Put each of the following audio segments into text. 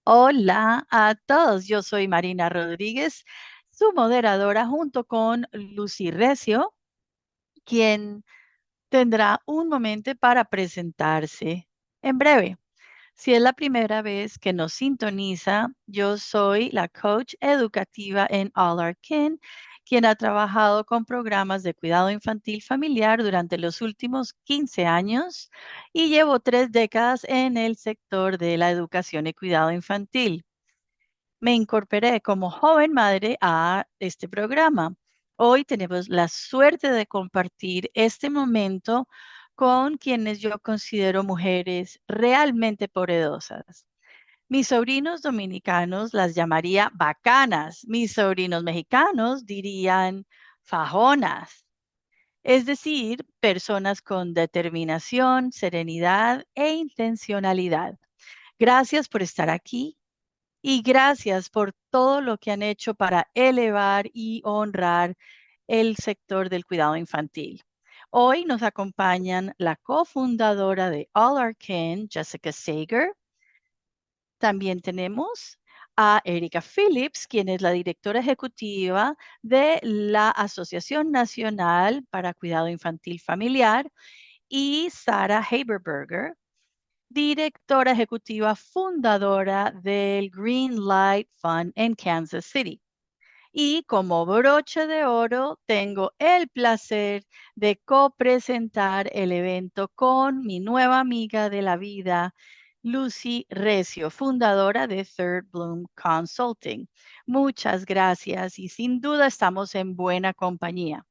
Hola a todos, yo soy Marina Rodríguez, su moderadora junto con Lucy Recio, quien tendrá un momento para presentarse en breve. Si es la primera vez que nos sintoniza, yo soy la coach educativa en All Our Kin, quien ha trabajado con programas de cuidado infantil familiar durante los últimos 15 años y llevo 3 décadas en el sector de la educación y cuidado infantil. Me incorporé como joven madre a este programa. Hoy tenemos la suerte de compartir este momento con quienes yo considero mujeres realmente poderosas. Mis sobrinos dominicanos las llamaría bacanas, mis sobrinos mexicanos dirían fajonas, es decir, personas con determinación, serenidad e intencionalidad. Gracias por estar aquí y gracias por todo lo que han hecho para elevar y honrar el sector del cuidado infantil. Hoy nos acompañan la cofundadora de All Our Kin, Jessica Sager. También tenemos a Erika Phillips, quien es la directora ejecutiva de la Asociación Nacional para Cuidado Infantil Familiar, y Sarah Haberberger, directora ejecutiva fundadora del Green Light Fund en Kansas City. Y como broche de oro, tengo el placer de copresentar el evento con mi nueva amiga de la vida, Lucy Recio, fundadora de Third Bloom Consulting. Muchas gracias y sin duda estamos en buena compañía.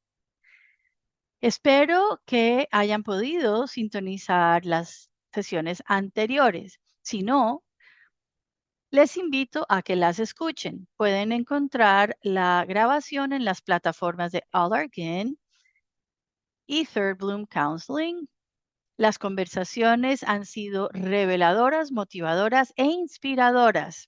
Espero que hayan podido sintonizar las sesiones anteriores. Si no, les invito a que las escuchen. Pueden encontrar la grabación en las plataformas de Allergan y Third Bloom Counseling. Las conversaciones han sido reveladoras, motivadoras e inspiradoras.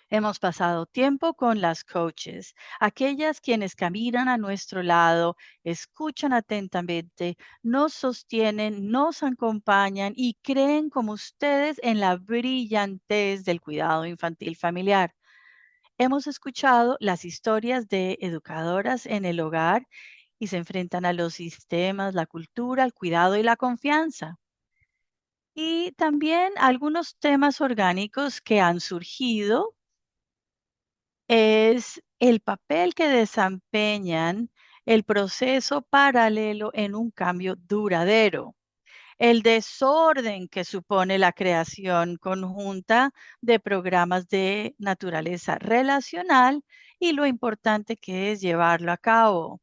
Hemos pasado tiempo con las coaches, aquellas quienes caminan a nuestro lado, escuchan atentamente, nos sostienen, nos acompañan y creen como ustedes en la brillantez del cuidado infantil familiar. Hemos escuchado las historias de educadoras en el hogar y se enfrentan a los sistemas, la cultura, el cuidado y la confianza. Y también algunos temas orgánicos que han surgido es el papel que desempeñan el proceso paralelo en un cambio duradero, el desorden que supone la creación conjunta de programas de naturaleza relacional y lo importante que es llevarlo a cabo,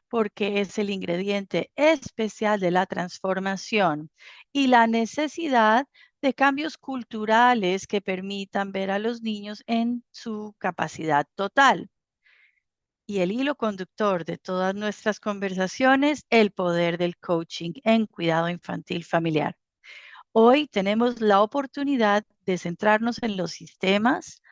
porque es el ingrediente especial de la transformación y la necesidad de cambios culturales que permitan ver a los niños en su capacidad total. Y el hilo conductor de todas nuestras conversaciones, el poder del coaching en cuidado infantil familiar. Hoy tenemos la oportunidad de centrarnos en los sistemas,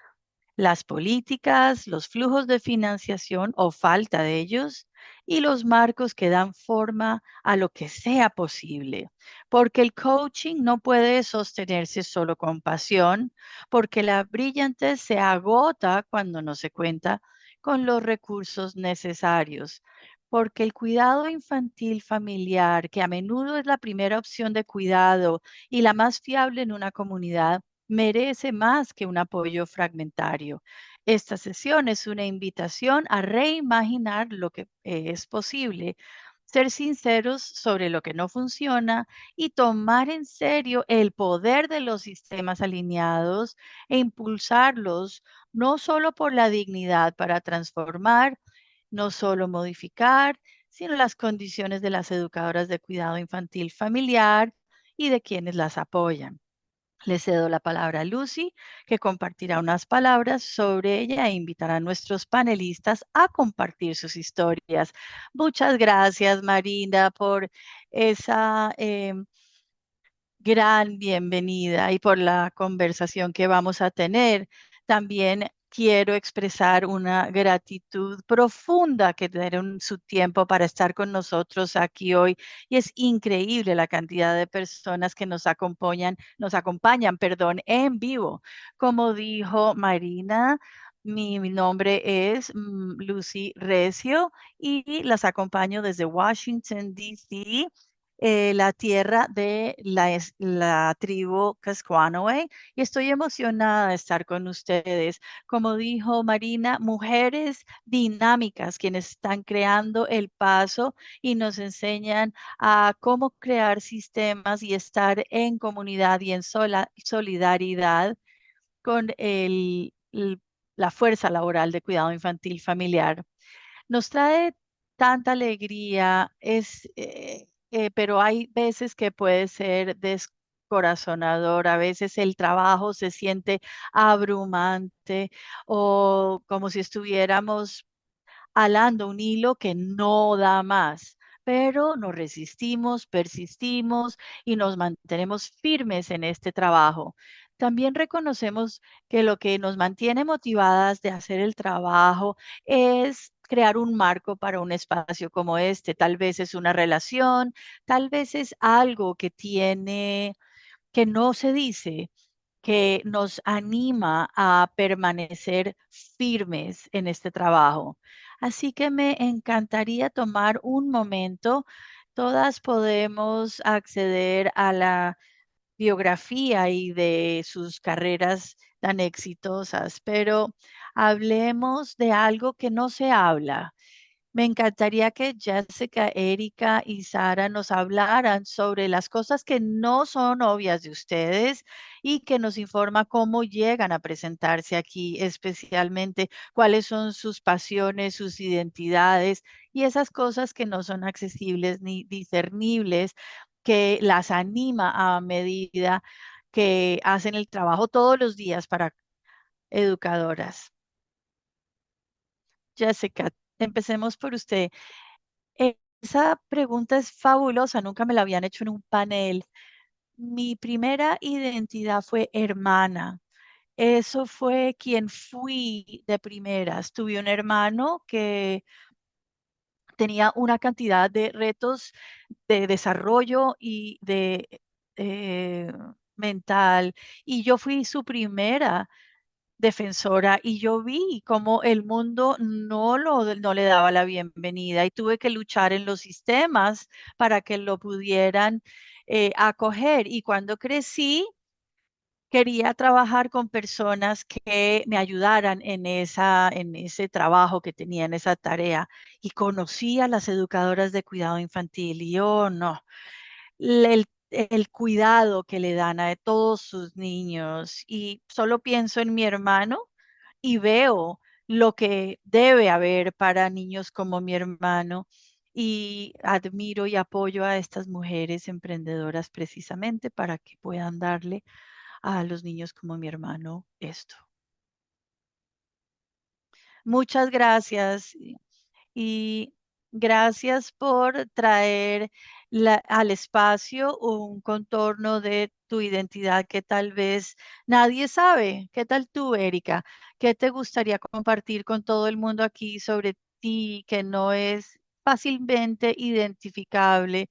las políticas, los flujos de financiación o falta de ellos y los marcos que dan forma a lo que sea posible. Porque el coaching no puede sostenerse solo con pasión, porque la brillantez se agota cuando no se cuenta con los recursos necesarios. Porque el cuidado infantil familiar, que a menudo es la primera opción de cuidado y la más fiable en una comunidad, merece más que un apoyo fragmentario. Esta sesión es una invitación a reimaginar lo que es posible, ser sinceros sobre lo que no funciona y tomar en serio el poder de los sistemas alineados e impulsarlos no solo por la dignidad para transformar, no solo modificar, sino las condiciones de las educadoras de cuidado infantil familiar y de quienes las apoyan. Le cedo la palabra a Lucy, que compartirá unas palabras sobre ella e invitará a nuestros panelistas a compartir sus historias. Muchas gracias, Marina, por esa gran bienvenida y por la conversación que vamos a tener. También quiero expresar una gratitud profunda que dieron su tiempo para estar con nosotros aquí hoy. Y es increíble la cantidad de personas que nos acompañan, perdón, en vivo. Como dijo Marina, mi nombre es Lucy Recio y las acompaño desde Washington, D.C., la tierra de la tribu Casquanoe, y estoy emocionada de estar con ustedes. Como dijo Marina, mujeres dinámicas quienes están creando el paso y nos enseñan a cómo crear sistemas y estar en comunidad y en solidaridad con la fuerza laboral de cuidado infantil familiar. Nos trae tanta alegría, pero hay veces que puede ser descorazonador, a veces el trabajo se siente abrumante o como si estuviéramos alando un hilo que no da más. Pero nos resistimos, persistimos y nos mantenemos firmes en este trabajo. También reconocemos que lo que nos mantiene motivadas de hacer el trabajo es crear un marco para un espacio como este. Tal vez es una relación, tal vez es algo que tiene, que no se dice, que nos anima a permanecer firmes en este trabajo. Así que me encantaría tomar un momento. Todas podemos acceder a la biografía y de sus carreras tan exitosas, pero hablemos de algo que no se habla. Me encantaría que Jessica, Erika y Sara nos hablaran sobre las cosas que no son obvias de ustedes y que nos informa cómo llegan a presentarse aquí, especialmente cuáles son sus pasiones, sus identidades y esas cosas que no son accesibles ni discernibles, que las anima a medida que hacen el trabajo todos los días para educadoras. Jessica, empecemos por usted. Esa pregunta es fabulosa, nunca me la habían hecho en un panel. Mi primera identidad fue hermana. Eso fue quien fui de primeras. Tuve un hermano que tenía una cantidad de retos de desarrollo y de eh, mental, y yo fui su primera defensora y yo vi cómo el mundo no le daba la bienvenida y tuve que luchar en los sistemas para que lo pudieran acoger. Y cuando crecí, quería trabajar con personas que me ayudaran en ese trabajo que tenía, en esa tarea. Y conocí a las educadoras de cuidado infantil y yo no el cuidado que le dan a todos sus niños. Y solo pienso en mi hermano y veo lo que debe haber para niños como mi hermano. Y admiro y apoyo a estas mujeres emprendedoras precisamente para que puedan darle a los niños como mi hermano esto. Muchas gracias. Y gracias por traer al espacio un contorno de tu identidad que tal vez nadie sabe. ¿Qué tal tú, Erika? ¿Qué te gustaría compartir con todo el mundo aquí sobre ti que no es fácilmente identificable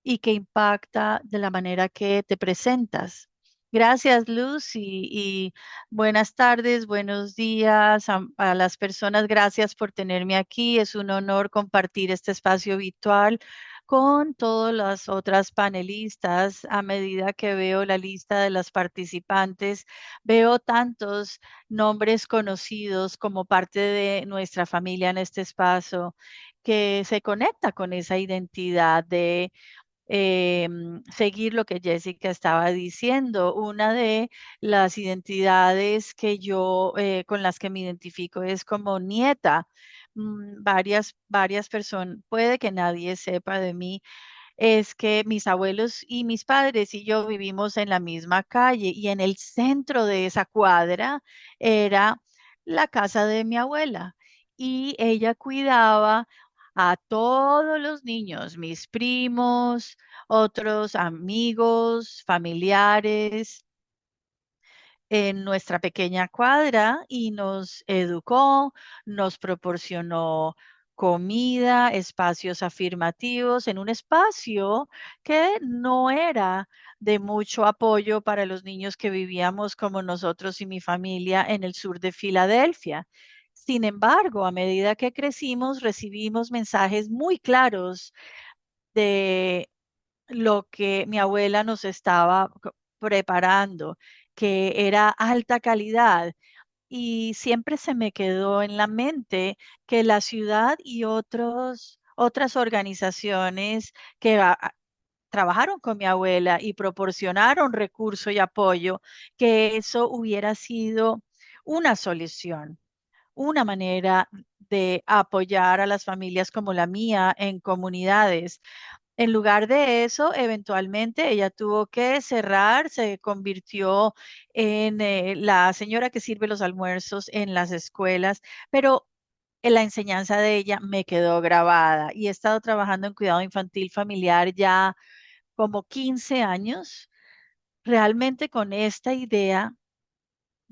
y que impacta de la manera que te presentas? Gracias, Lucy, y buenas tardes, buenos días a las personas. Gracias por tenerme aquí. Es un honor compartir este espacio virtual con todas las otras panelistas. A medida que veo la lista de las participantes, veo tantos nombres conocidos como parte de nuestra familia en este espacio que se conecta con esa identidad de seguir lo que Jessica estaba diciendo. Una de las identidades que yo, con las que me identifico es como nieta. Varias personas, puede que nadie sepa de mí, es que mis abuelos y mis padres y yo vivimos en la misma calle y en el centro de esa cuadra era la casa de mi abuela y ella cuidaba a todos los niños, mis primos, otros amigos, familiares, en nuestra pequeña cuadra y nos educó, nos proporcionó comida, espacios afirmativos en un espacio que no era de mucho apoyo para los niños que vivíamos como nosotros y mi familia en el sur de Filadelfia. Sin embargo, a medida que crecimos, recibimos mensajes muy claros de lo que mi abuela nos estaba preparando, que era alta calidad. Y siempre se me quedó en la mente que la ciudad y otras organizaciones que trabajaron con mi abuela y proporcionaron recursos y apoyo, que eso hubiera sido una solución, una manera de apoyar a las familias como la mía en comunidades. En lugar de eso, eventualmente ella tuvo que cerrar, se convirtió en la señora que sirve los almuerzos en las escuelas, pero la enseñanza de ella me quedó grabada y he estado trabajando en cuidado infantil familiar ya como 15 años, realmente con esta idea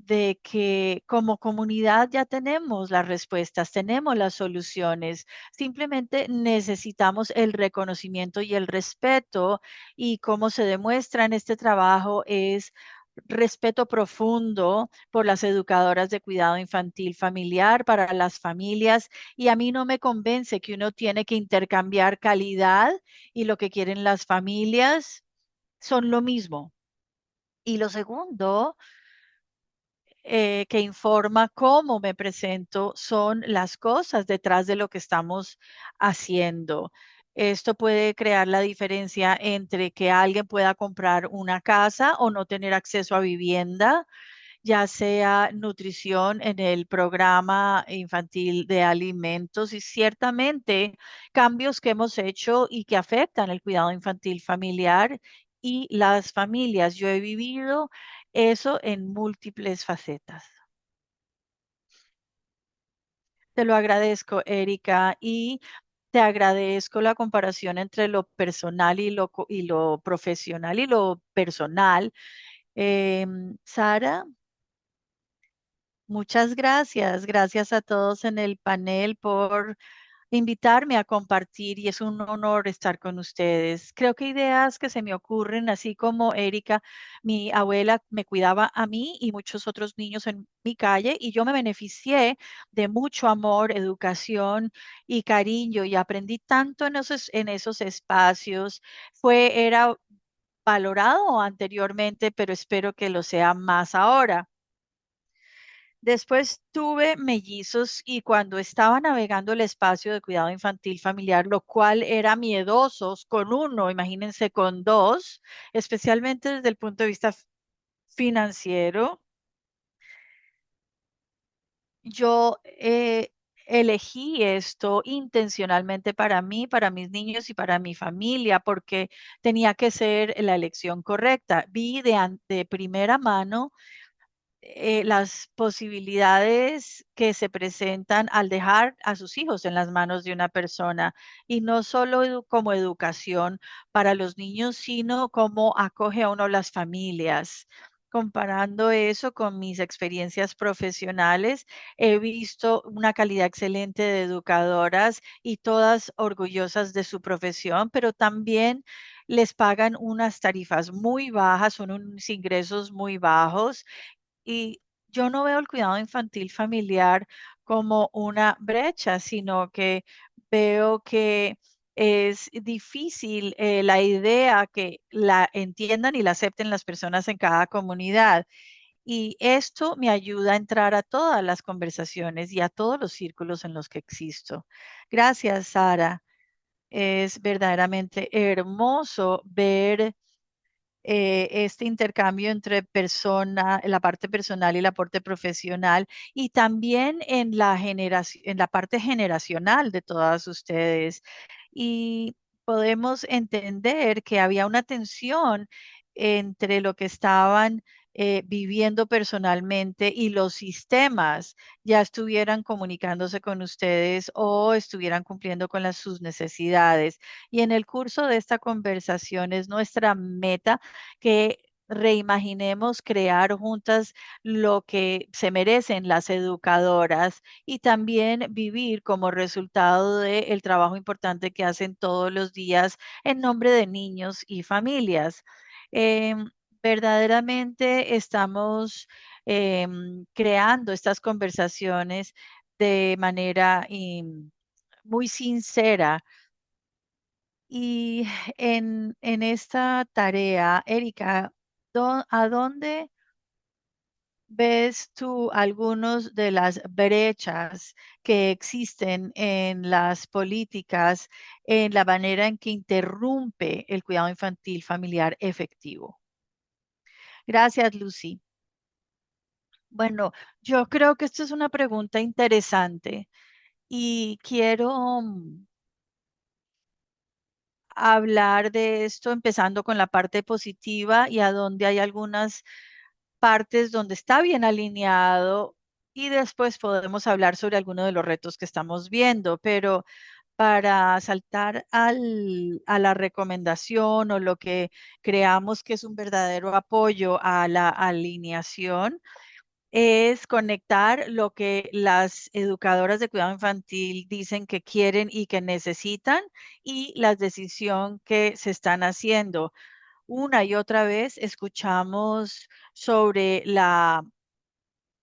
de que como comunidad ya tenemos las respuestas, tenemos las soluciones, simplemente necesitamos el reconocimiento y el respeto y cómo se demuestra en este trabajo es respeto profundo por las educadoras de cuidado infantil familiar para las familias y a mí no me convence que uno tiene que intercambiar calidad y lo que quieren las familias son lo mismo. Y lo segundo que informa cómo me presento son las cosas detrás de lo que estamos haciendo. Esto puede crear la diferencia entre que alguien pueda comprar una casa o no tener acceso a vivienda, ya sea nutrición en el programa infantil de alimentos y ciertamente cambios que hemos hecho y que afectan el cuidado infantil familiar y las familias. Yo he vivido eso en múltiples facetas. Te lo agradezco, Erika, y te agradezco la comparación entre lo personal y lo profesional y lo personal. Sara, muchas gracias. Gracias a todos en el panel por invitarme a compartir y es un honor estar con ustedes. Creo que ideas que se me ocurren, así como Erika, mi abuela me cuidaba a mí y muchos otros niños en mi calle y yo me beneficié de mucho amor, educación y cariño y aprendí tanto en esos espacios. Era valorado anteriormente, pero espero que lo sea más ahora. Después tuve mellizos y cuando estaba navegando el espacio de cuidado infantil familiar, lo cual era miedosos con uno, imagínense con dos, especialmente desde el punto de vista financiero, yo elegí esto intencionalmente para mí, para mis niños y para mi familia, porque tenía que ser la elección correcta. Vi de primera mano las posibilidades que se presentan al dejar a sus hijos en las manos de una persona y no solo como educación para los niños, sino como acoge a uno las familias. Comparando eso con mis experiencias profesionales, he visto una calidad excelente de educadoras y todas orgullosas de su profesión, pero también les pagan unas tarifas muy bajas, son unos ingresos muy bajos y yo no veo el cuidado infantil familiar como una brecha, sino que veo que es difícil la idea que la entiendan y la acepten las personas en cada comunidad. Y esto me ayuda a entrar a todas las conversaciones y a todos los círculos en los que existo. Gracias, Sara. Es verdaderamente hermoso ver este intercambio entre la parte personal y la parte profesional, y también en la generación, en la parte generacional de todas ustedes. Y podemos entender que había una tensión entre lo que estaban viviendo personalmente y los sistemas ya estuvieran comunicándose con ustedes o estuvieran cumpliendo con sus necesidades. Y en el curso de esta conversación es nuestra meta que reimaginemos crear juntas lo que se merecen las educadoras y también vivir como resultado del trabajo importante que hacen todos los días en nombre de niños y familias. Em, Verdaderamente estamos creando estas conversaciones de manera muy sincera y en esta tarea, Erika, ¿a dónde ves tú algunos de las brechas que existen en las políticas, en la manera en que interrumpe el cuidado infantil familiar efectivo? Gracias, Lucy. Bueno, yo creo que esto es una pregunta interesante y quiero hablar de esto empezando con la parte positiva y a donde hay algunas partes donde está bien alineado y después podemos hablar sobre algunos de los retos que estamos viendo, pero para saltar a la recomendación o lo que creamos que es un verdadero apoyo a la alineación, es conectar lo que las educadoras de cuidado infantil dicen que quieren y que necesitan y la decisión que se están haciendo. Una y otra vez escuchamos sobre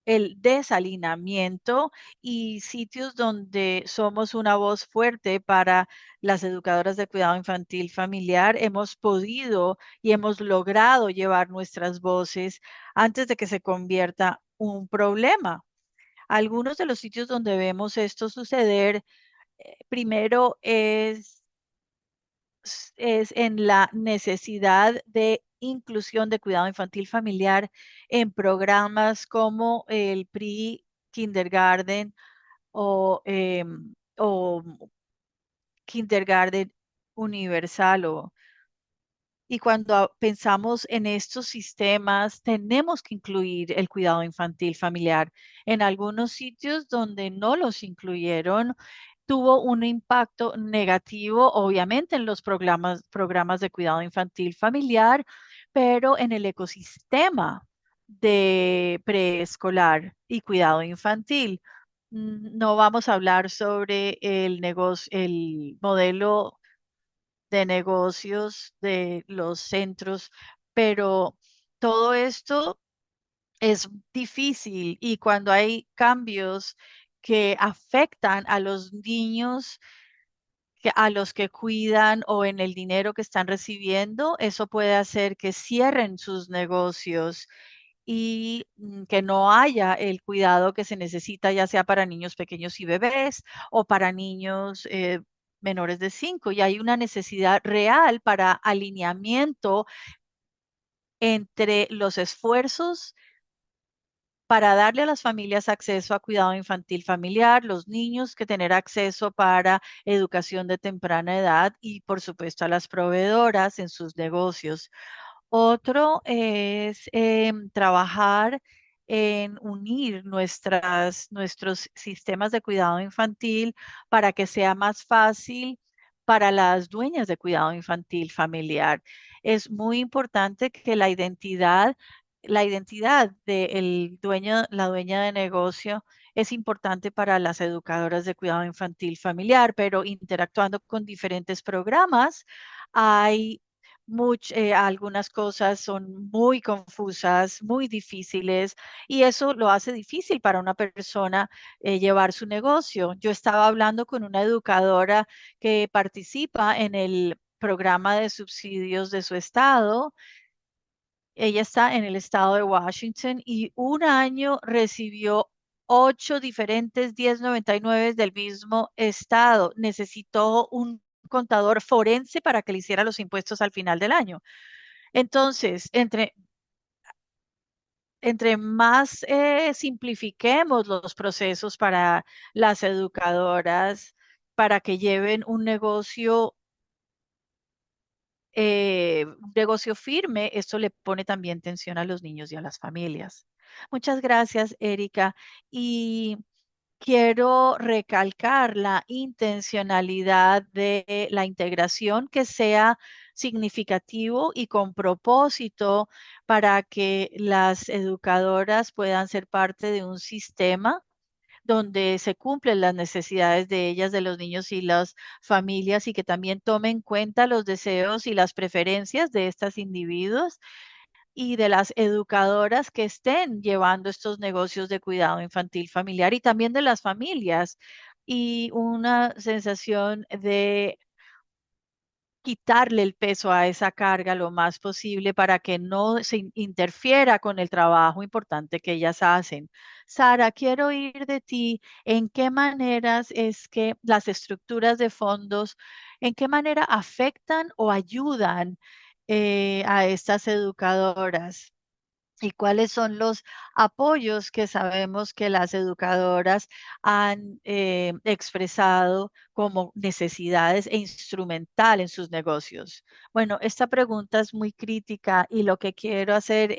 el desalineamiento y sitios donde somos una voz fuerte para las educadoras de cuidado infantil familiar. Hemos podido y hemos logrado llevar nuestras voces antes de que se convierta un problema. Algunos de los sitios donde vemos esto suceder, primero es en la necesidad de inclusión de cuidado infantil familiar en programas como el pre-kindergarten o kindergarten universal y cuando pensamos en estos sistemas, tenemos que incluir el cuidado infantil familiar. En algunos sitios donde no los incluyeron, tuvo un impacto negativo, obviamente, en los programas de cuidado infantil familiar, pero en el ecosistema de preescolar y cuidado infantil. No vamos a hablar sobre el negocio, el modelo de negocios de los centros, pero todo esto es difícil y cuando hay cambios que afectan a los niños, a los que cuidan o en el dinero que están recibiendo, eso puede hacer que cierren sus negocios y que no haya el cuidado que se necesita, ya sea para niños pequeños y bebés o para niños menores de 5. Y hay una necesidad real para alineamiento entre los esfuerzos para darle a las familias acceso a cuidado infantil familiar, los niños que tener acceso para educación de temprana edad y por supuesto a las proveedoras en sus negocios. Otro es trabajar en unir nuestros sistemas de cuidado infantil para que sea más fácil para las dueñas de cuidado infantil familiar. Es muy importante que la identidad del dueño, la dueña de negocio es importante para las educadoras de cuidado infantil familiar, pero interactuando con diferentes programas, hay algunas cosas son muy confusas, muy difíciles, y eso lo hace difícil para una persona llevar su negocio. Yo estaba hablando con una educadora que participa en el programa de subsidios de su estado. Ella está en el estado de Washington y un año recibió 8 diferentes 1099 del mismo estado. Necesitó un contador forense para que le hiciera los impuestos al final del año. Entonces, entre más simplifiquemos los procesos para las educadoras, para que lleven un negocio firme, esto le pone también tensión a los niños y a las familias. Muchas gracias, Erika. Y quiero recalcar la intencionalidad de la integración que sea significativo y con propósito para que las educadoras puedan ser parte de un sistema donde se cumplen las necesidades de ellas, de los niños y las familias, y que también tome en cuenta los deseos y las preferencias de estos individuos y de las educadoras que estén llevando estos negocios de cuidado infantil familiar y también de las familias. Y una sensación de quitarle el peso a esa carga lo más posible para que no se interfiera con el trabajo importante que ellas hacen. Sara, quiero oír de ti en qué maneras es que las estructuras de fondos, en qué manera afectan o ayudan a estas educadoras. ¿Y cuáles son los apoyos que sabemos que las educadoras han expresado como necesidades e instrumental en sus negocios? Bueno, esta pregunta es muy crítica y lo que quiero hacer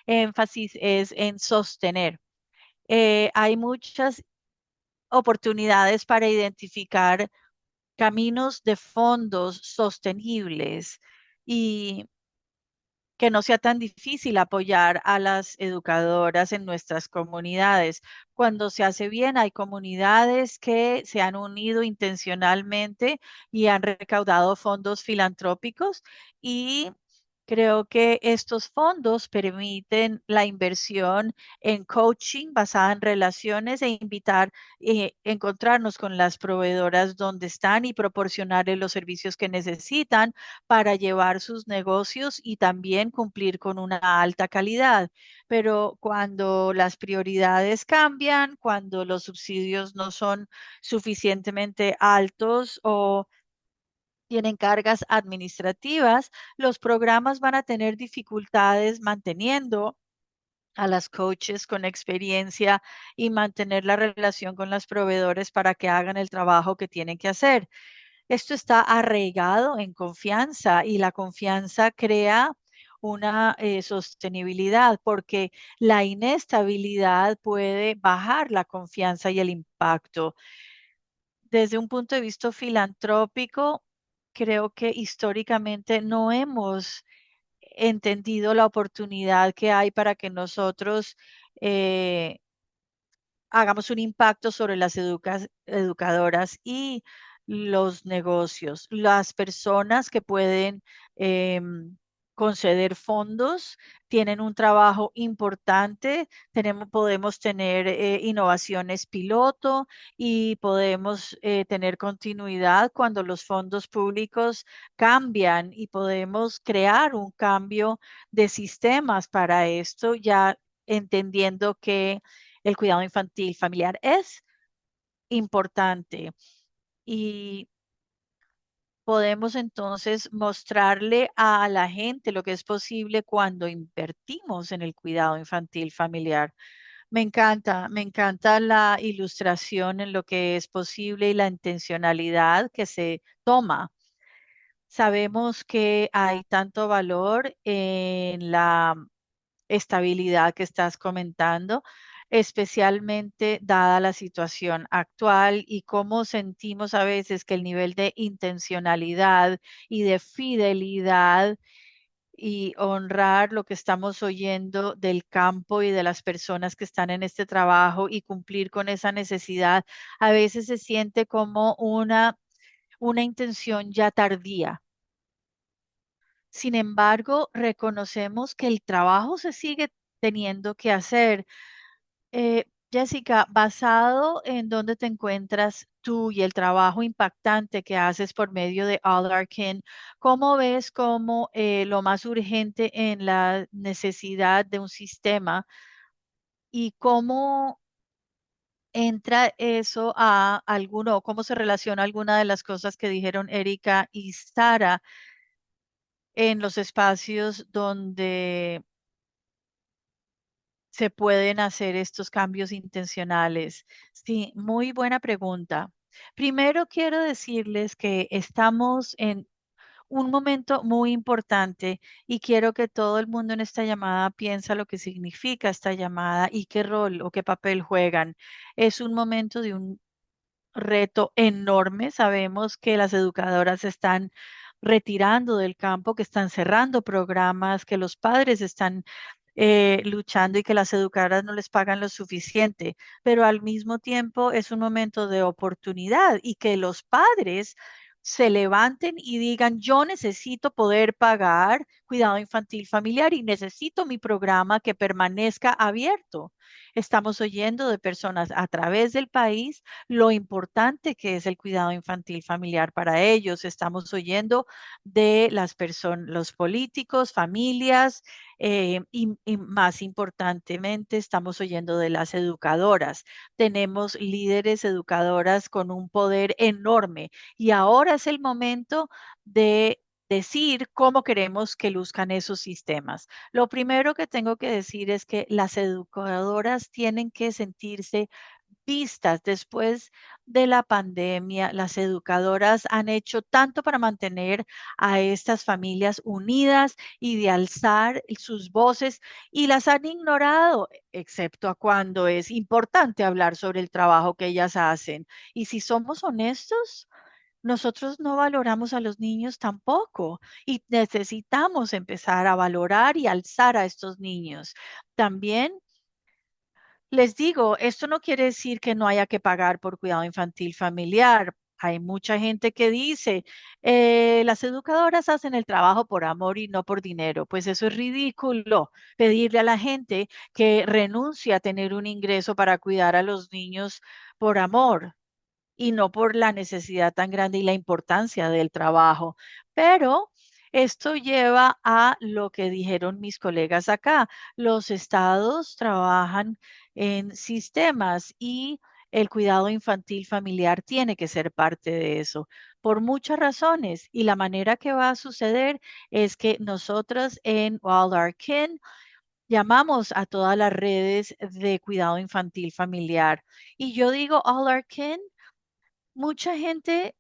énfasis es en sostener. Hay muchas oportunidades para identificar caminos de fondos sostenibles y que no sea tan difícil apoyar a las educadoras en nuestras comunidades. Cuando se hace bien, hay comunidades que se han unido intencionalmente y han recaudado fondos filantrópicos y creo que estos fondos permiten la inversión en coaching basada en relaciones e invitar, encontrarnos con las proveedoras donde están y proporcionarles los servicios que necesitan para llevar sus negocios y también cumplir con una alta calidad. Pero cuando las prioridades cambian, cuando los subsidios no son suficientemente altos o tienen cargas administrativas, los programas van a tener dificultades manteniendo a las coaches con experiencia y mantener la relación con los proveedores para que hagan el trabajo que tienen que hacer. Esto está arraigado en confianza y la confianza crea una sostenibilidad porque la inestabilidad puede bajar la confianza y el impacto. Desde un punto de vista filantrópico, creo que históricamente no hemos entendido la oportunidad que hay para que nosotros eh, hagamos un impacto sobre las educadoras y los negocios. Las personas que pueden conceder fondos tienen un trabajo importante. Podemos tener innovaciones piloto y podemos tener continuidad cuando los fondos públicos cambian y podemos crear un cambio de sistemas para esto, ya entendiendo que el cuidado infantil familiar es importante y podemos entonces mostrarle a la gente lo que es posible cuando invertimos en el cuidado infantil familiar. Me encanta la ilustración en lo que es posible y la intencionalidad que se toma. Sabemos que hay tanto valor en la estabilidad que estás comentando, especialmente dada la situación actual y cómo sentimos a veces que el nivel de intencionalidad y de fidelidad y honrar lo que estamos oyendo del campo y de las personas que están en este trabajo y cumplir con esa necesidad, a veces se siente como una intención ya tardía. Sin embargo, reconocemos que el trabajo se sigue teniendo que hacer. Jessica, basado en dónde te encuentras tú y el trabajo impactante que haces por medio de All ¿cómo ves como lo más urgente en la necesidad de un sistema y cómo entra eso a alguno, cómo se relaciona alguna de las cosas que dijeron Erika y Sara en los espacios donde se pueden hacer estos cambios intencionales? Sí, muy buena pregunta. Primero quiero decirles que estamos en un momento muy importante y quiero que todo el mundo en esta llamada piensa lo que significa esta llamada y qué rol o qué papel juegan. Es un momento de un reto enorme. Sabemos que las educadoras están retirando del campo, que están cerrando programas, que los padres están luchando y que las educadoras no les pagan lo suficiente, pero al mismo tiempo es un momento de oportunidad y que los padres se levanten y digan, yo necesito poder pagar cuidado infantil familiar y necesito mi programa que permanezca abierto. Estamos oyendo de personas a través del país lo importante que es el cuidado infantil familiar para ellos. Estamos oyendo de las personas, los políticos, familias, y más importantemente, estamos oyendo de las educadoras. Tenemos líderes educadoras con un poder enorme y ahora es el momento de decir cómo queremos que luzcan esos sistemas. Lo primero que tengo que decir es que las educadoras tienen que sentirse vistas. Después de la pandemia, las educadoras han hecho tanto para mantener a estas familias unidas y de alzar sus voces y las han ignorado, excepto a cuando es importante hablar sobre el trabajo que ellas hacen. Y si somos honestos, nosotros no valoramos a los niños tampoco y necesitamos empezar a valorar y alzar a estos niños. También les digo, esto no quiere decir que no haya que pagar por cuidado infantil familiar. Hay mucha gente que dice, las educadoras hacen el trabajo por amor y no por dinero. Pues eso es ridículo, pedirle a la gente que renuncie a tener un ingreso para cuidar a los niños por amor y no por la necesidad tan grande y la importancia del trabajo. Pero esto lleva a lo que dijeron mis colegas acá. Los estados trabajan en sistemas y el cuidado infantil familiar tiene que ser parte de eso por muchas razones. Y la manera que va a suceder es que nosotros en All Our Kin llamamos a todas las redes de cuidado infantil familiar. Y yo digo All Our Kin, mucha gente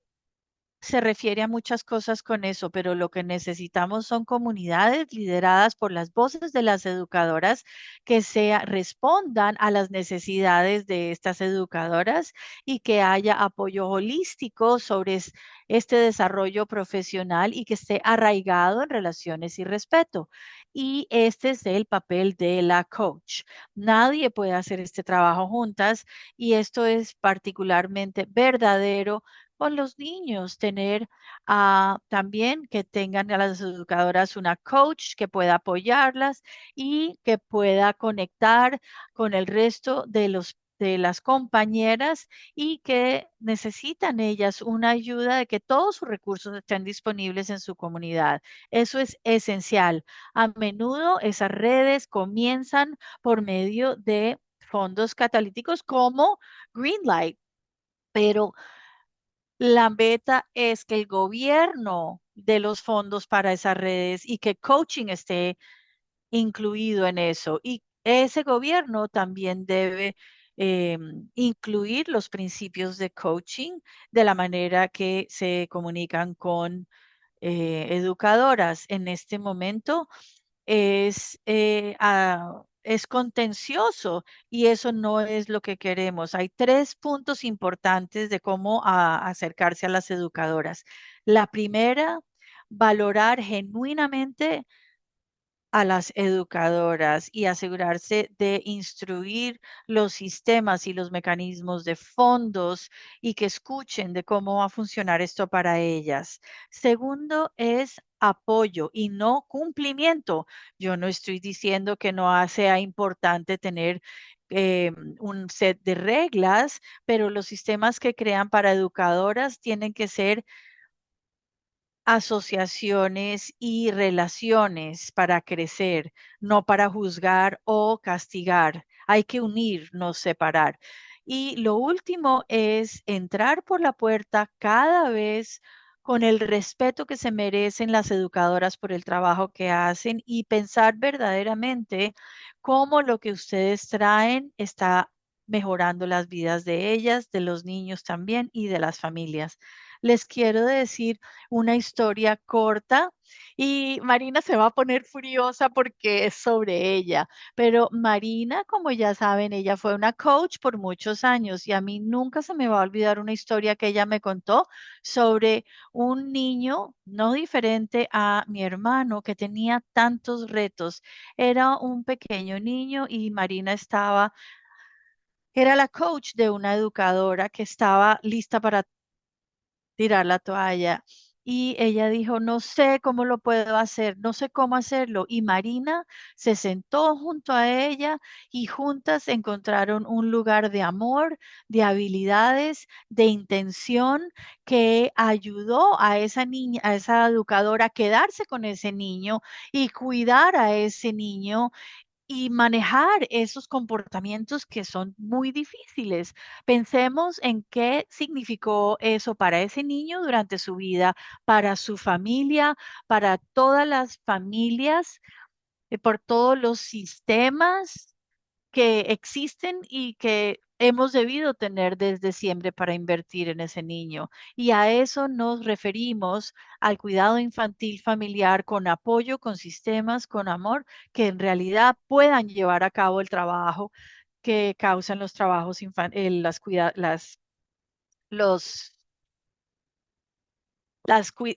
se refiere a muchas cosas con eso, pero lo que necesitamos son comunidades lideradas por las voces de las educadoras que respondan a las necesidades de estas educadoras y que haya apoyo holístico sobre este desarrollo profesional y que esté arraigado en relaciones y respeto. Y este es el papel de la coach. Nadie puede hacer este trabajo juntas y esto es particularmente verdadero con los niños, tener también que tengan a las educadoras una coach que pueda apoyarlas y que pueda conectar con el resto de las compañeras y que necesitan ellas una ayuda de que todos sus recursos estén disponibles en su comunidad. Eso es esencial. A menudo esas redes comienzan por medio de fondos catalíticos como Greenlight, pero la meta es que el gobierno dé los fondos para esas redes y que coaching esté incluido en eso. Y ese gobierno también debe incluir los principios de coaching de la manera que se comunican con educadoras. En este momento es contencioso y eso no es lo que queremos. Hay tres puntos importantes de cómo acercarse a las educadoras. La primera, valorar genuinamente a las educadoras y asegurarse de instruir los sistemas y los mecanismos de fondos y que escuchen de cómo va a funcionar esto para ellas. Segundo es apoyo y no cumplimiento. Yo no estoy diciendo que no sea importante tener un set de reglas, pero los sistemas que crean para educadoras tienen que ser asociaciones y relaciones para crecer, no para juzgar o castigar. Hay que unir, no separar. Y lo último es entrar por la puerta cada vez con el respeto que se merecen las educadoras por el trabajo que hacen y pensar verdaderamente cómo lo que ustedes traen está mejorando las vidas de ellas, de los niños también y de las familias. Les quiero decir una historia corta y Marina se va a poner furiosa porque es sobre ella, pero Marina, como ya saben, ella fue una coach por muchos años y a mí nunca se me va a olvidar una historia que ella me contó sobre un niño no diferente a mi hermano que tenía tantos retos. Era un pequeño niño y Marina era la coach de una educadora que estaba lista para tirar la toalla. Y ella dijo, no sé cómo lo puedo hacer, no sé cómo hacerlo. Y Marina se sentó junto a ella y juntas encontraron un lugar de amor, de habilidades, de intención que ayudó a esa niña, a esa educadora a quedarse con ese niño y cuidar a ese niño y manejar esos comportamientos que son muy difíciles. Pensemos en qué significó eso para ese niño durante su vida, para su familia, para todas las familias, por todos los sistemas que existen y que hemos debido tener desde siempre para invertir en ese niño. Y a eso nos referimos al cuidado infantil familiar con apoyo, con sistemas, con amor, que en realidad puedan llevar a cabo el trabajo que causan los trabajos los,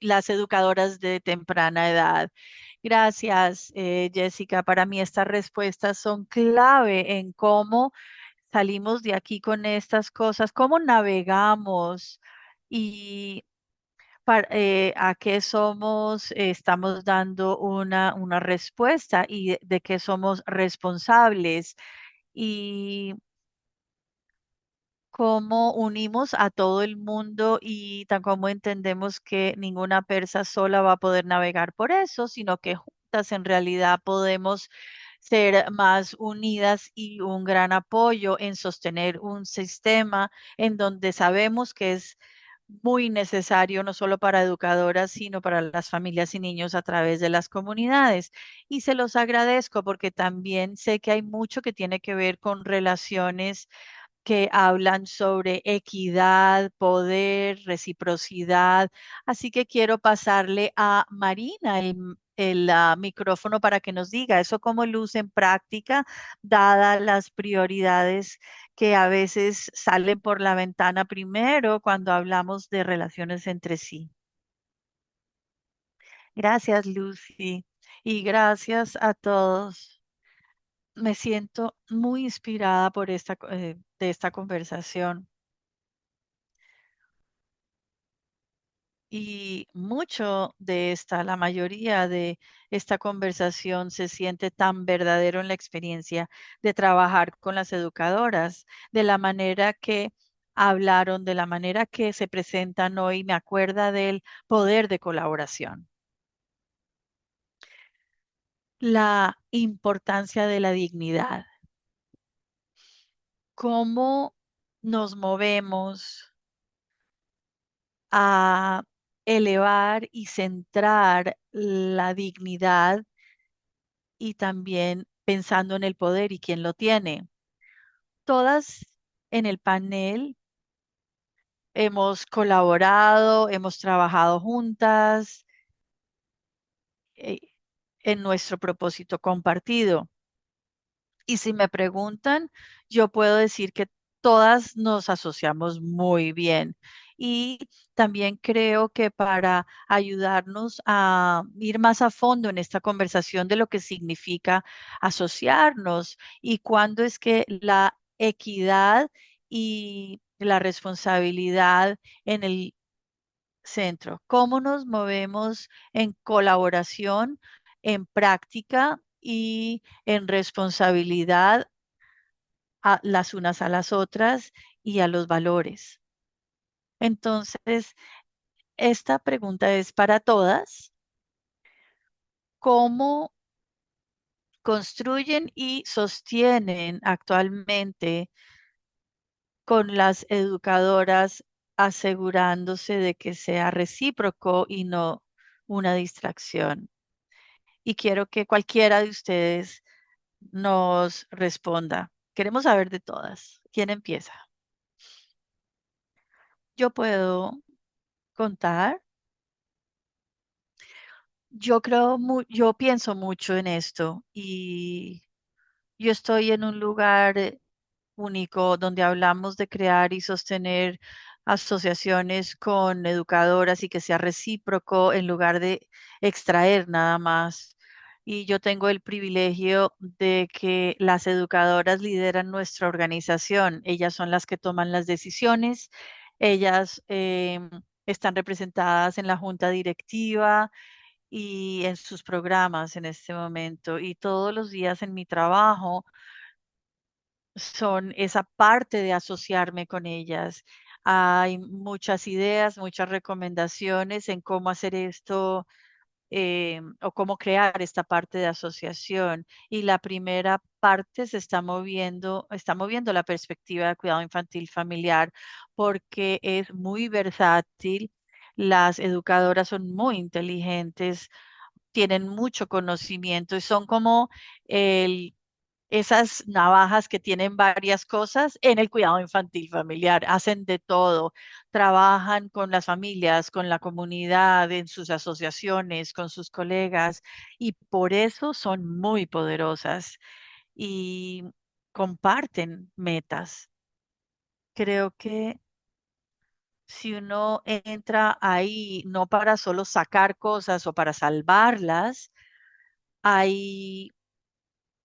las educadoras de temprana edad. Gracias, Jessica. Para mí estas respuestas son clave en cómo salimos de aquí con estas cosas, cómo navegamos y a qué somos, estamos dando una respuesta y de qué somos responsables y cómo unimos a todo el mundo y tan como entendemos que ninguna persa sola va a poder navegar por eso, sino que juntas en realidad podemos ser más unidas y un gran apoyo en sostener un sistema en donde sabemos que es muy necesario no solo para educadoras, sino para las familias y niños a través de las comunidades. Y se los agradezco porque también sé que hay mucho que tiene que ver con relaciones que hablan sobre equidad, poder, reciprocidad. Así que quiero pasarle a Marina el micrófono para que nos diga eso cómo luce en práctica, dadas las prioridades que a veces salen por la ventana primero cuando hablamos de relaciones entre sí. Gracias, Lucy, y gracias a todos. Me siento muy inspirada por de esta conversación. Y mucho de la mayoría de esta conversación se siente tan verdadero en la experiencia de trabajar con las educadoras, de la manera que hablaron, de la manera que se presentan hoy, me acuerda del poder de colaboración, la importancia de la dignidad, cómo nos movemos a elevar y centrar la dignidad y también pensando en el poder y quién lo tiene. Todas en el panel hemos colaborado, hemos trabajado juntas eh, en nuestro propósito compartido. Y si me preguntan, yo puedo decir que todas nos asociamos muy bien. Y también creo que para ayudarnos a ir más a fondo en esta conversación de lo que significa asociarnos y cuándo es que la equidad y la responsabilidad en el centro, cómo nos movemos en colaboración, en práctica y en responsabilidad a las unas a las otras y a los valores. Entonces, esta pregunta es para todas. ¿Cómo construyen y sostienen actualmente con las educadoras asegurándose de que sea recíproco y no una distracción? Y quiero que cualquiera de ustedes nos responda. Queremos saber de todas. ¿Quién empieza? Yo puedo contar. Yo pienso mucho en esto y yo estoy en un lugar único donde hablamos de crear y sostener asociaciones con educadoras y que sea recíproco en lugar de extraer nada más. Y yo tengo el privilegio de que las educadoras lideran nuestra organización. Ellas son las que toman las decisiones. Ellas están representadas en la junta directiva y en sus programas en este momento. Y todos los días en mi trabajo son esa parte de asociarme con ellas. Hay muchas ideas, muchas recomendaciones en cómo hacer esto o cómo crear esta parte de asociación. Y la primera parte está moviendo la perspectiva de cuidado infantil familiar porque es muy versátil. Las educadoras son muy inteligentes, tienen mucho conocimiento y son como el esas navajas que tienen varias cosas en el cuidado infantil familiar, hacen de todo, trabajan con las familias, con la comunidad, en sus asociaciones, con sus colegas y por eso son muy poderosas y comparten metas. Creo que si uno entra ahí no para solo sacar cosas o para salvarlas, hay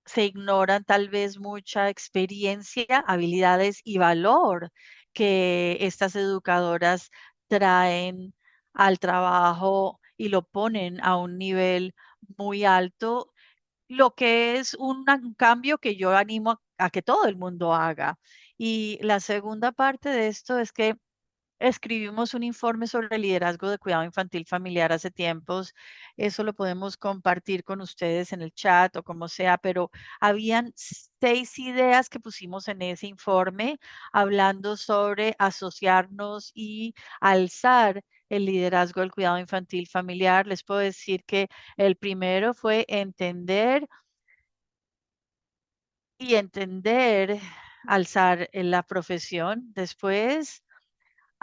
se ignoran tal vez mucha experiencia, habilidades y valor que estas educadoras traen al trabajo y lo ponen a un nivel muy alto, lo que es un cambio que yo animo a que todo el mundo haga. Y la segunda parte de esto es que escribimos un informe sobre el liderazgo de cuidado infantil familiar hace tiempos. Eso lo podemos compartir con ustedes en el chat o como sea, pero habían 6 ideas que pusimos en ese informe hablando sobre asociarnos y alzar el liderazgo del cuidado infantil familiar. Les puedo decir que el primero fue entender, alzar la profesión. Después,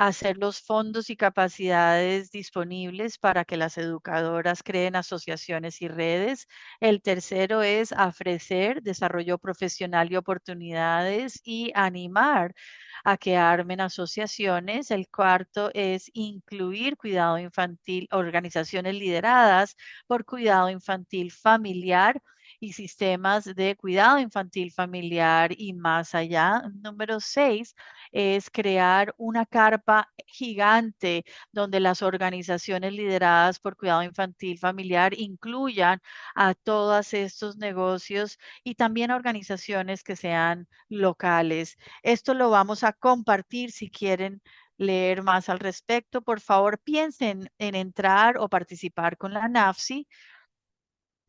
hacer los fondos y capacidades disponibles para que las educadoras creen asociaciones y redes. El tercero es ofrecer desarrollo profesional y oportunidades y animar a que armen asociaciones. El cuarto es incluir cuidado infantil, organizaciones lideradas por cuidado infantil familiar y sistemas de cuidado infantil familiar y más allá. Número 6 es crear una carpa gigante donde las organizaciones lideradas por cuidado infantil familiar incluyan a todos estos negocios y también a organizaciones que sean locales. Esto lo vamos a compartir si quieren leer más al respecto. Por favor, piensen en entrar o participar con la NAFSI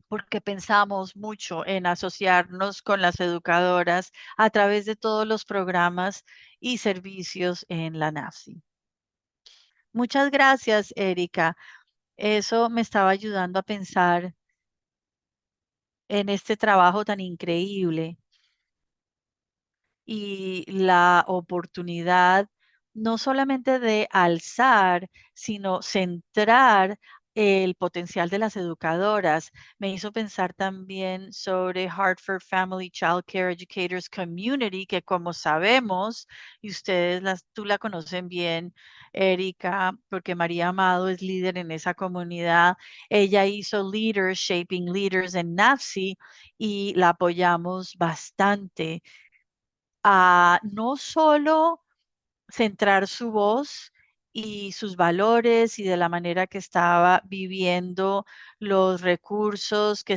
porque pensamos mucho en asociarnos con las educadoras a través de todos los programas y servicios en la NAFSI. Muchas gracias, Erika. Eso me estaba ayudando a pensar en este trabajo tan increíble y la oportunidad no solamente de alzar, sino centrar el potencial de las educadoras. Me hizo pensar también sobre Hartford Family Child Care Educators Community, que como sabemos, y tú la conocen bien, Erika, porque María Amado es líder en esa comunidad. Ella hizo Leaders, Shaping Leaders en NAFSI y la apoyamos bastante a no solo centrar su voz y sus valores y de la manera que estaba viviendo los recursos que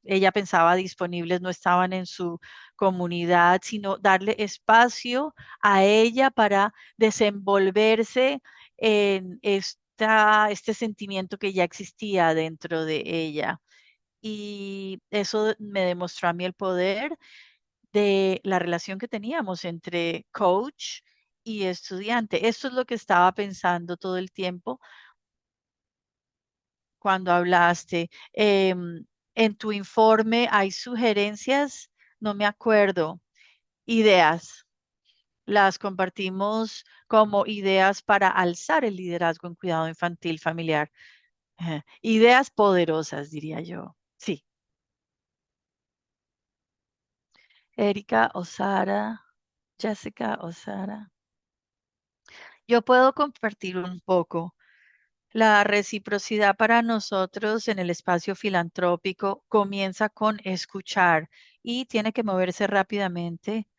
ella pensaba disponibles no estaban en su comunidad, sino darle espacio a ella para desenvolverse en este sentimiento que ya existía dentro de ella. Y eso me demostró a mí el poder de la relación que teníamos entre coach y estudiante. Esto es lo que estaba pensando todo el tiempo cuando hablaste. En tu informe hay sugerencias, no me acuerdo. Ideas. Las compartimos como ideas para alzar el liderazgo en cuidado infantil familiar. Ideas poderosas, diría yo. Sí. Erika o Sara, Jessica o Sara. Yo puedo compartir un poco. La reciprocidad para nosotros en el espacio filantrópico comienza con escuchar y tiene que moverse rápidamente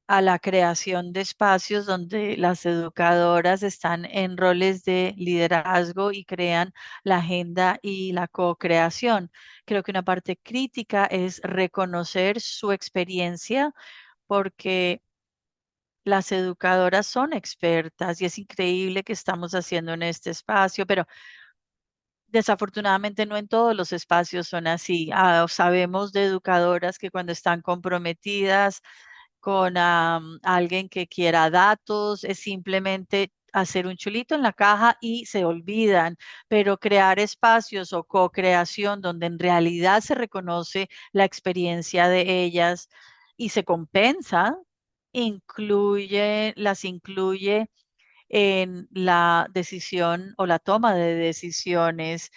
a la creación de espacios donde las educadoras están en roles de liderazgo y crean la agenda y la co-creación. Creo que una parte crítica es reconocer su experiencia porque las educadoras son expertas y es increíble que estamos haciendo en este espacio, pero desafortunadamente no en todos los espacios son así. Sabemos de educadoras que cuando están comprometidas con alguien que quiera datos, es simplemente hacer un chulito en la caja y se olvidan, pero crear espacios o co-creación donde en realidad se reconoce la experiencia de ellas y se compensa, las incluye en la decisión o la toma de decisiones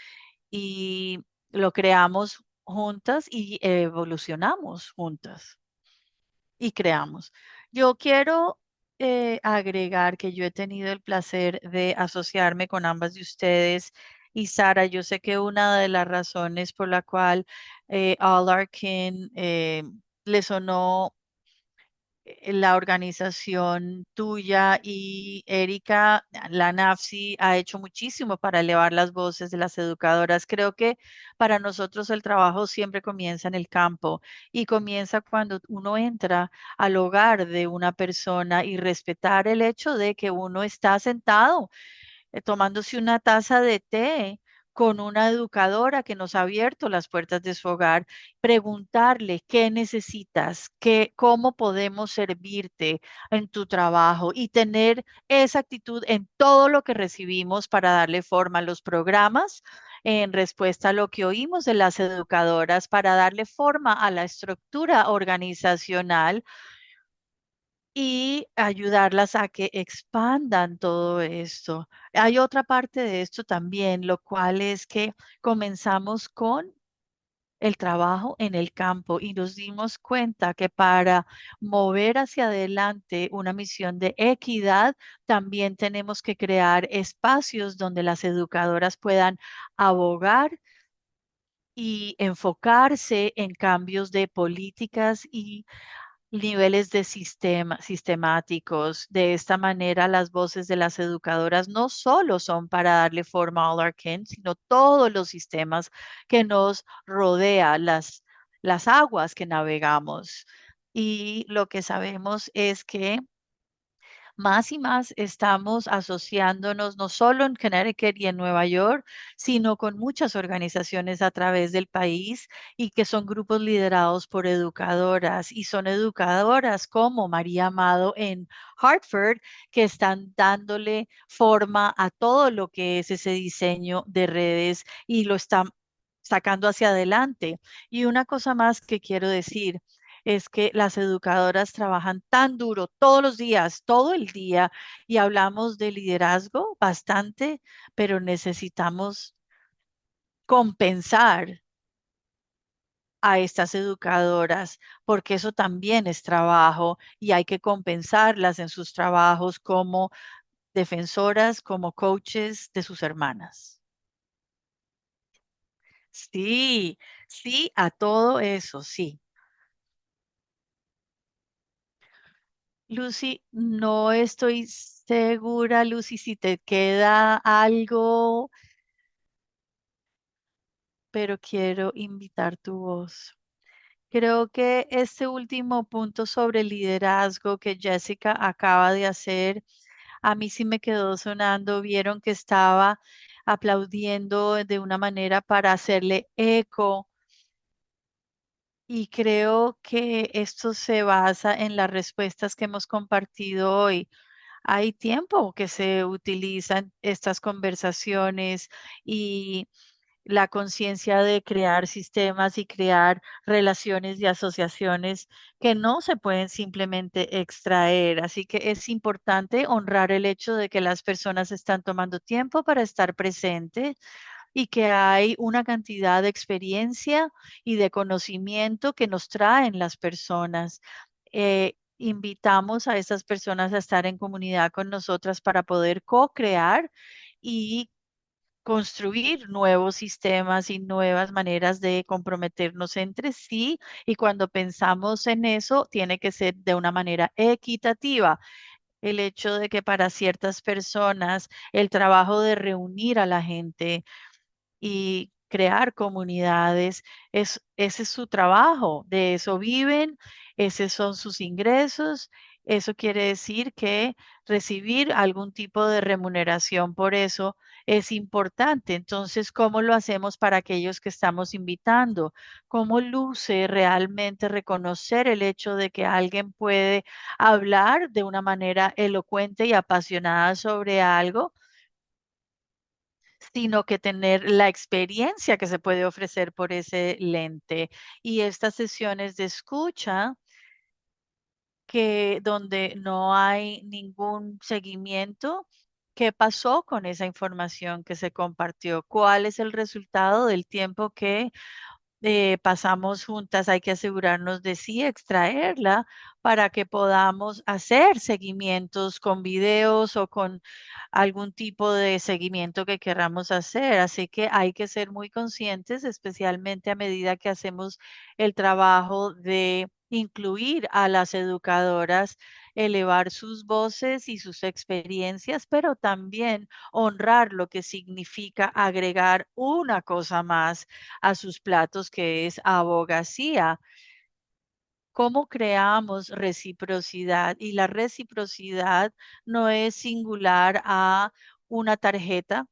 y lo creamos juntas y evolucionamos juntas y creamos. Yo quiero agregar que yo he tenido el placer de asociarme con ambas de ustedes y Sara, yo sé que una de las razones por la cual All Arkin le sonó la organización tuya y Erika, la NAFSI, ha hecho muchísimo para elevar las voces de las educadoras. Creo que para nosotros el trabajo siempre comienza en el campo y comienza cuando uno entra al hogar de una persona y respetar el hecho de que uno está sentado tomándose una taza de té con una educadora que nos ha abierto las puertas de su hogar, preguntarle qué necesitas, cómo podemos servirte en tu trabajo y tener esa actitud en todo lo que recibimos para darle forma a los programas en respuesta a lo que oímos de las educadoras para darle forma a la estructura organizacional y ayudarlas a que expandan todo esto. Hay otra parte de esto también, lo cual es que comenzamos con el trabajo en el campo y nos dimos cuenta que para mover hacia adelante una misión de equidad, también tenemos que crear espacios donde las educadoras puedan abogar y enfocarse en cambios de políticas y niveles de sistemáticos. De esta manera, las voces de las educadoras no solo son para darle forma a All sino todos los sistemas que nos rodea, las aguas que navegamos. Y lo que sabemos es que más y más estamos asociándonos no solo en Connecticut y en Nueva York, sino con muchas organizaciones a través del país y que son grupos liderados por educadoras y son educadoras como María Amado en Hartford que están dándole forma a todo lo que es ese diseño de redes y lo están sacando hacia adelante. Y una cosa más que quiero decir es que las educadoras trabajan tan duro todos los días, todo el día, y hablamos de liderazgo bastante, pero necesitamos compensar a estas educadoras, porque eso también es trabajo y hay que compensarlas en sus trabajos como defensoras, como coaches de sus hermanas. Sí, sí, a todo eso, sí. Lucy, no estoy segura, Lucy, si te queda algo, pero quiero invitar tu voz. Creo que este último punto sobre liderazgo que Jessica acaba de hacer, a mí sí me quedó sonando. Vieron que estaba aplaudiendo de una manera para hacerle eco y creo que esto se basa en las respuestas que hemos compartido hoy. Hay tiempo que se utilizan estas conversaciones y la conciencia de crear sistemas y crear relaciones y asociaciones que no se pueden simplemente extraer. Así que es importante honrar el hecho de que las personas están tomando tiempo para estar presentes y que hay una cantidad de experiencia y de conocimiento que nos traen las personas. Invitamos a esas personas a estar en comunidad con nosotras para poder co-crear y construir nuevos sistemas y nuevas maneras de comprometernos entre sí. Y cuando pensamos en eso, tiene que ser de una manera equitativa. El hecho de que para ciertas personas el trabajo de reunir a la gente y crear comunidades. Ese es su trabajo, de eso viven, esos son sus ingresos. Eso quiere decir que recibir algún tipo de remuneración por eso es importante. Entonces, ¿cómo lo hacemos para aquellos que estamos invitando? ¿Cómo luce realmente reconocer el hecho de que alguien puede hablar de una manera elocuente y apasionada sobre algo, sino que tener la experiencia que se puede ofrecer por ese lente? Y estas sesiones de escucha, que donde no hay ningún seguimiento, ¿qué pasó con esa información que se compartió? ¿Cuál es el resultado del tiempo que pasamos juntas? Hay que asegurarnos de sí extraerla para que podamos hacer seguimientos con videos o con algún tipo de seguimiento que queramos hacer. Así que hay que ser muy conscientes, especialmente a medida que hacemos el trabajo de incluir a las educadoras, elevar sus voces y sus experiencias, pero también honrar lo que significa agregar una cosa más a sus platos, que es abogacía. ¿Cómo creamos reciprocidad? Y la reciprocidad no es singular a una tarjeta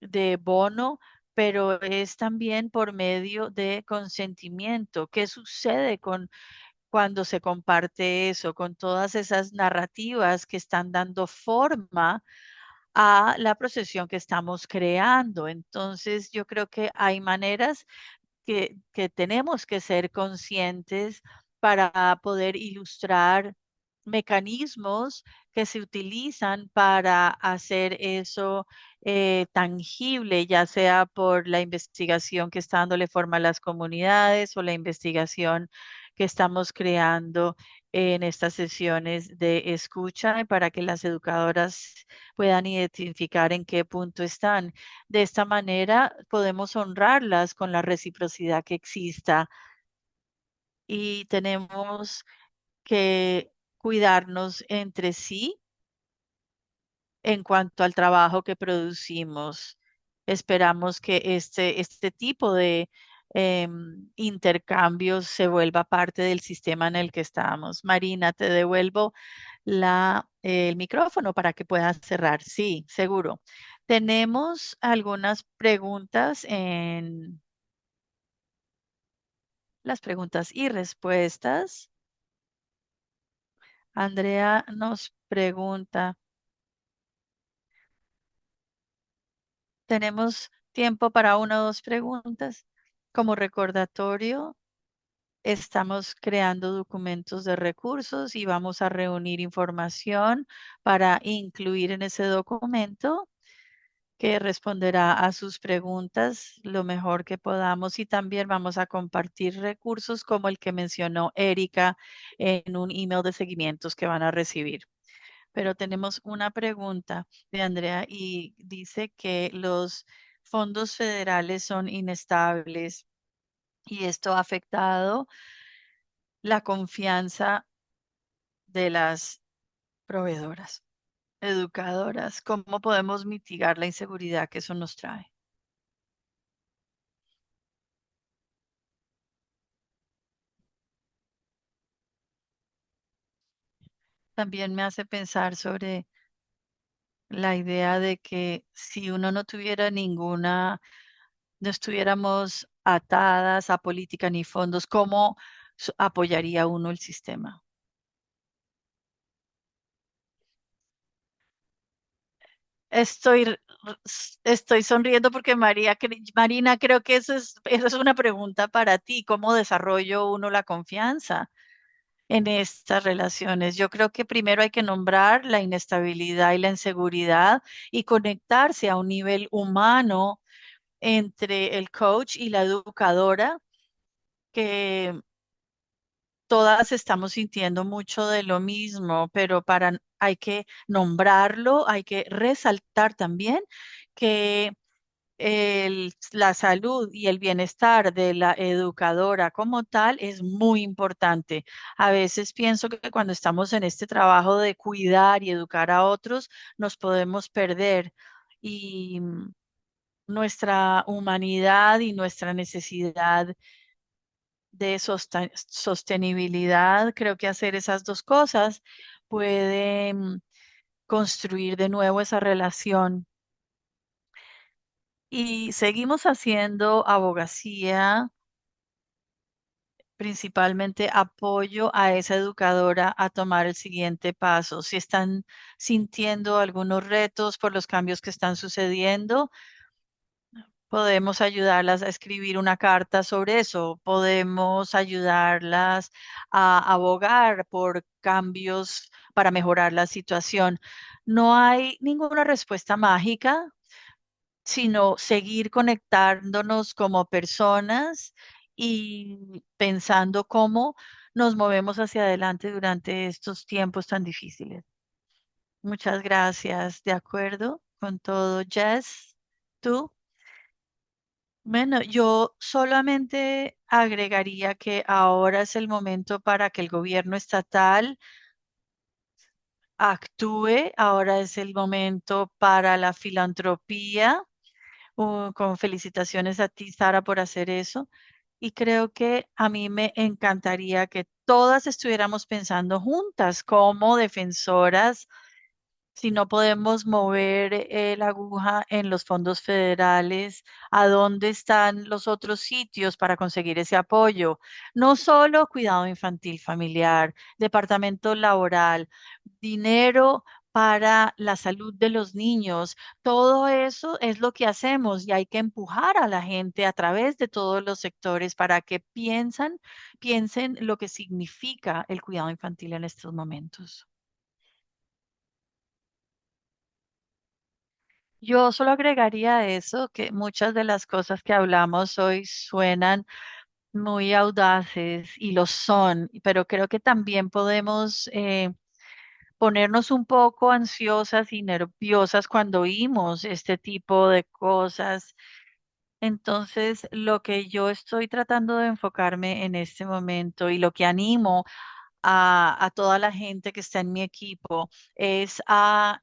de bono, pero es también por medio de consentimiento. ¿Qué sucede cuando se comparte eso, con todas esas narrativas que están dando forma a la procesión que estamos creando? Entonces, yo creo que hay maneras que tenemos que ser conscientes para poder ilustrar mecanismos que se utilizan para hacer eso tangible, ya sea por la investigación que está dándole forma a las comunidades o la investigación que estamos creando en estas sesiones de escucha para que las educadoras puedan identificar en qué punto están. De esta manera podemos honrarlas con la reciprocidad que exista, y tenemos que cuidarnos entre sí en cuanto al trabajo que producimos. Esperamos que este tipo de intercambios se vuelva parte del sistema en el que estamos. Marina, te devuelvo el micrófono para que puedas cerrar. Sí, seguro. Tenemos algunas preguntas en las preguntas y respuestas. Andrea nos pregunta, ¿tenemos tiempo para una o dos preguntas? Como recordatorio, estamos creando documentos de recursos y vamos a reunir información para incluir en ese documento, que responderá a sus preguntas lo mejor que podamos, y también vamos a compartir recursos como el que mencionó Erika en un email de seguimientos que van a recibir. Pero tenemos una pregunta de Andrea y dice que los fondos federales son inestables y esto ha afectado la confianza de las proveedoras, educadoras. ¿Cómo podemos mitigar la inseguridad que eso nos trae? También me hace pensar sobre la idea de que si uno no tuviera ninguna, no estuviéramos atadas a política ni fondos, ¿cómo apoyaría uno el sistema? Estoy, estoy sonriendo porque Marina, creo que eso es una pregunta para ti. ¿Cómo desarrollo uno la confianza en estas relaciones? Yo creo que primero hay que nombrar la inestabilidad y la inseguridad y conectarse a un nivel humano entre el coach y la educadora, que todas estamos sintiendo mucho de lo mismo, pero hay que nombrarlo, hay que resaltar también que la salud y el bienestar de la educadora como tal es muy importante. A veces pienso que cuando estamos en este trabajo de cuidar y educar a otros, nos podemos perder y nuestra humanidad y nuestra necesidad de sostenibilidad, creo que hacer esas dos cosas puede construir de nuevo esa relación. Y seguimos haciendo abogacía, principalmente apoyo a esa educadora a tomar el siguiente paso. Si están sintiendo algunos retos por los cambios que están sucediendo, podemos ayudarlas a escribir una carta sobre eso, podemos ayudarlas a abogar por cambios para mejorar la situación. No hay ninguna respuesta mágica, sino seguir conectándonos como personas y pensando cómo nos movemos hacia adelante durante estos tiempos tan difíciles. Muchas gracias. ¿De acuerdo con todo, Jess? ¿Tú? Bueno, yo solamente agregaría que ahora es el momento para que el gobierno estatal actúe, ahora es el momento para la filantropía. Con felicitaciones a ti, Sara, por hacer eso. Y creo que a mí me encantaría que todas estuviéramos pensando juntas como defensoras. Si no podemos mover la aguja en los fondos federales, ¿a dónde están los otros sitios para conseguir ese apoyo? No solo cuidado infantil familiar, departamento laboral, dinero para la salud de los niños. Todo eso es lo que hacemos y hay que empujar a la gente a través de todos los sectores para que piensen lo que significa el cuidado infantil en estos momentos. Yo solo agregaría eso, que muchas de las cosas que hablamos hoy suenan muy audaces y lo son, pero creo que también podemos ponernos un poco ansiosas y nerviosas cuando oímos este tipo de cosas. Entonces, lo que yo estoy tratando de enfocarme en este momento y lo que animo a toda la gente que está en mi equipo es a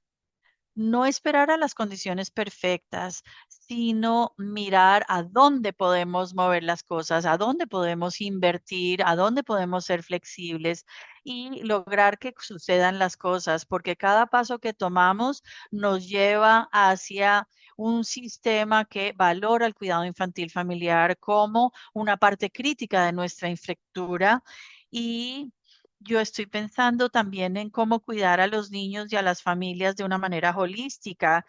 no esperar a las condiciones perfectas, sino mirar a dónde podemos mover las cosas, a dónde podemos invertir, a dónde podemos ser flexibles y lograr que sucedan las cosas, porque cada paso que tomamos nos lleva hacia un sistema que valora el cuidado infantil familiar como una parte crítica de nuestra infraestructura y yo estoy pensando también en cómo cuidar a los niños y a las familias de una manera holística.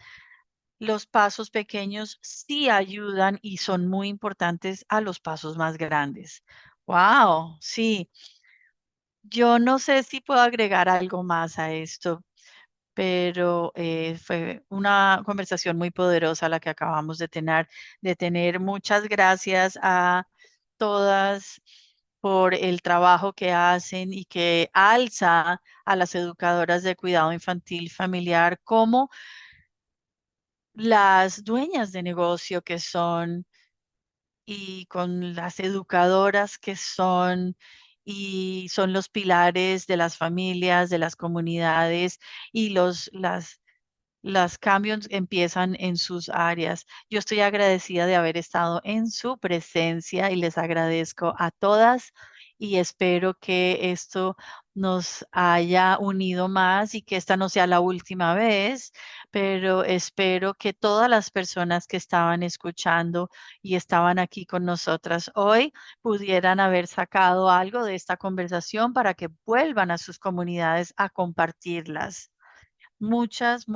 Los pasos pequeños sí ayudan y son muy importantes a los pasos más grandes. Wow, sí. Yo no sé si puedo agregar algo más a esto, pero fue una conversación muy poderosa la que acabamos de tener. Muchas gracias a todas por el trabajo que hacen y que alza a las educadoras de cuidado infantil familiar como las dueñas de negocio que son y con las educadoras que son y son los pilares de las familias, de las comunidades y las cambios empiezan en sus áreas. Yo estoy agradecida de haber estado en su presencia y les agradezco a todas y espero que esto nos haya unido más y que esta no sea la última vez, pero espero que todas las personas que estaban escuchando y estaban aquí con nosotras hoy pudieran haber sacado algo de esta conversación para que vuelvan a sus comunidades a compartirlas. Muchas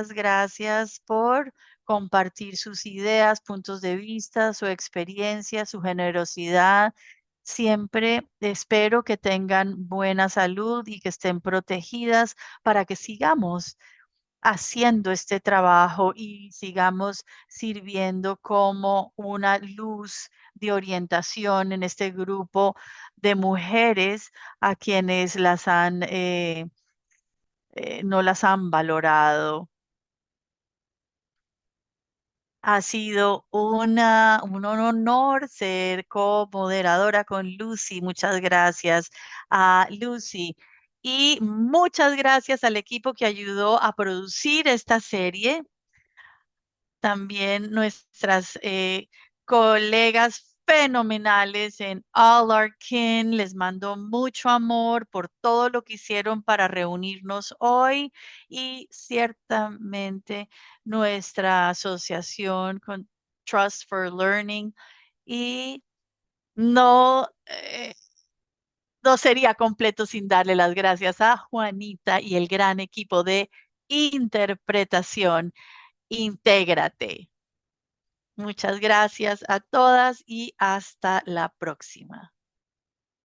gracias por compartir sus ideas, puntos de vista, su experiencia, su generosidad. Siempre espero que tengan buena salud y que estén protegidas para que sigamos haciendo este trabajo y sigamos sirviendo como una luz de orientación en este grupo de mujeres a quienes no las han valorado. Ha sido un honor ser co-moderadora con Lucy. Muchas gracias a Lucy. Y muchas gracias al equipo que ayudó a producir esta serie. También nuestras colegas fenomenales en All Our Kin. Les mando mucho amor por todo lo que hicieron para reunirnos hoy y ciertamente nuestra asociación con Trust for Learning. Y no, no sería completo sin darle las gracias a Juanita y el gran equipo de interpretación. Intégrate. Muchas gracias a todas y hasta la próxima.